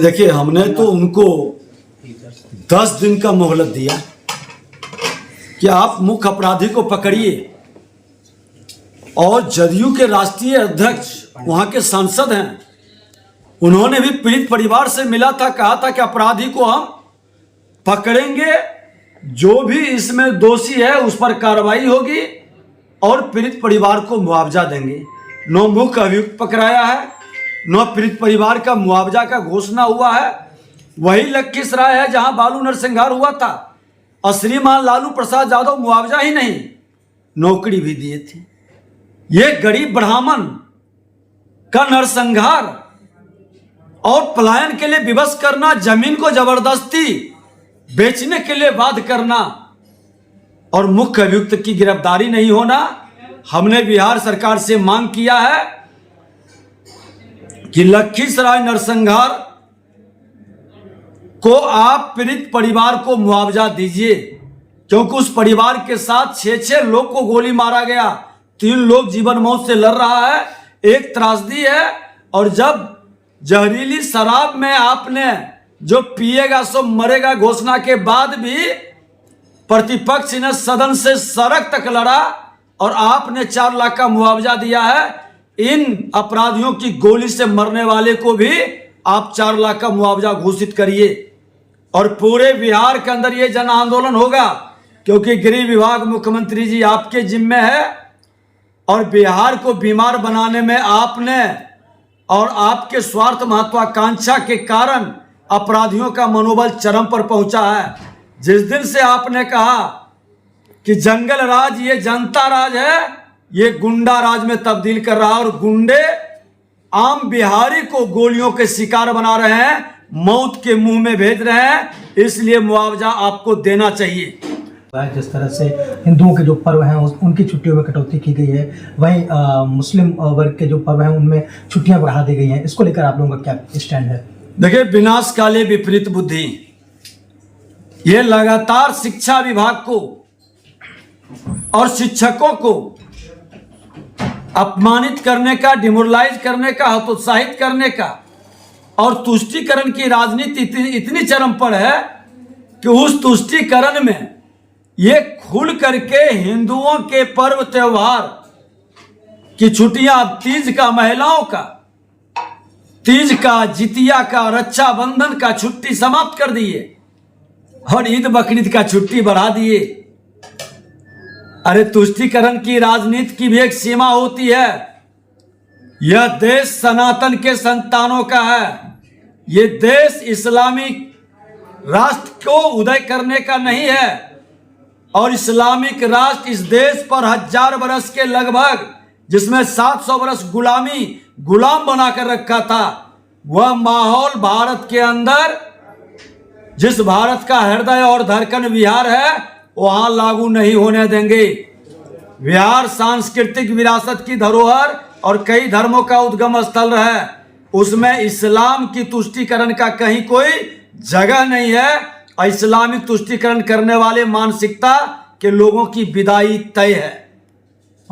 देखिए, हमने तो उनको 10 दिन का मोहलत दिया कि आप मुख्य अपराधी को पकड़िए, और जदयू के राष्ट्रीय अध्यक्ष वहां के सांसद हैं, उन्होंने भी पीड़ित परिवार से मिला था, कहा था कि अपराधी को हम पकड़ेंगे, जो भी इसमें दोषी है उस पर कार्रवाई होगी और पीड़ित परिवार को मुआवजा देंगे। 9 मुख्य अभियुक्त पकड़ाया है, 9 पीड़ित परिवार का मुआवजा का घोषणा हुआ है। वही लखीसराय है जहां बालू नरसंहार हुआ था, और श्रीमान लालू प्रसाद यादव मुआवजा ही नहीं, नौकरी भी दिए थे। ये गरीब ब्राह्मण का नरसंहार और पलायन के लिए विवश करना, जमीन को जबरदस्ती बेचने के लिए बाध्य करना और मुख्य अभियुक्त की गिरफ्तारी नहीं होना, हमने बिहार सरकार से मांग किया है कि लखीसराय नरसंहार को आप पीड़ित परिवार को मुआवजा दीजिए, क्योंकि उस परिवार के साथ 6 लोग को गोली मारा गया, 3 लोग जीवन मौत से लड़ रहा है, एक त्रासदी है। और जब जहरीली शराब में आपने जो पिएगा सो मरेगा घोषणा के बाद भी प्रतिपक्ष ने सदन से सड़क तक लड़ा और आपने 4 लाख का मुआवजा दिया है। इन अपराधियों की गोली से मरने वाले को भी आप 4 लाख का मुआवजा घोषित करिए, और पूरे बिहार के अंदर ये जन आंदोलन होगा, क्योंकि गृह विभाग मुख्यमंत्री जी आपके जिम्मे है, और बिहार को बीमार बनाने में आपने और आपके स्वार्थ महत्वाकांक्षा के कारण अपराधियों का मनोबल चरम पर पहुंचा है। जिस दिन से आपने कहा कि जंगल राज ये जनता राज है, ये गुंडा राज में तब्दील कर रहा है, और गुंडे आम बिहारी को गोलियों के शिकार बना रहे हैं, मौत के मुंह में भेज रहे हैं, इसलिए मुआवजा आपको देना चाहिए। जिस तरह से हिंदुओं के जो पर्व हैं उनकी छुट्टियों में कटौती की गई है, वहीं मुस्लिम वर्ग के जो पर्व हैं उनमें छुट्टियां बढ़ा दी गई हैं, इसको लेकर आप लोगों का क्या स्टैंड है? देखिए, विनाश काले विपरीत बुद्धि, ये लगातार शिक्षा विभाग को और शिक्षकों को अपमानित करने का, डिमोरलाइज करने का, हतोत्साहित करने का और तुष्टीकरण की राजनीति इतनी चरम पर है कि उस तुष्टीकरण में ये खुल करके हिंदुओं के पर्व त्योहार की छुट्टियां, तीज का, महिलाओं का तीज का, जितिया का, रक्षाबंधन का छुट्टी समाप्त कर दिए, और ईद बकरीद का छुट्टी बढ़ा दिए। अरे, तुष्टीकरण की राजनीति की भी एक सीमा होती है। यह देश सनातन के संतानों का है, ये देश इस्लामिक राष्ट्र को उदय करने का नहीं है, और इस्लामिक राष्ट्र इस देश पर 1000 बरस के लगभग, जिसमें 700 बरस गुलाम बनाकर रखा था, वह माहौल भारत के अंदर, जिस भारत का हृदय और धड़कन बिहार है, वहां लागू नहीं होने देंगे। बिहार सांस्कृतिक विरासत की धरोहर और कई धर्मों का उद्गम स्थल है, उसमें इस्लाम की तुष्टीकरण का कहीं कोई जगह नहीं है। इस्लामिक तुष्टीकरण करने वाले मानसिकता के लोगों की विदाई तय है।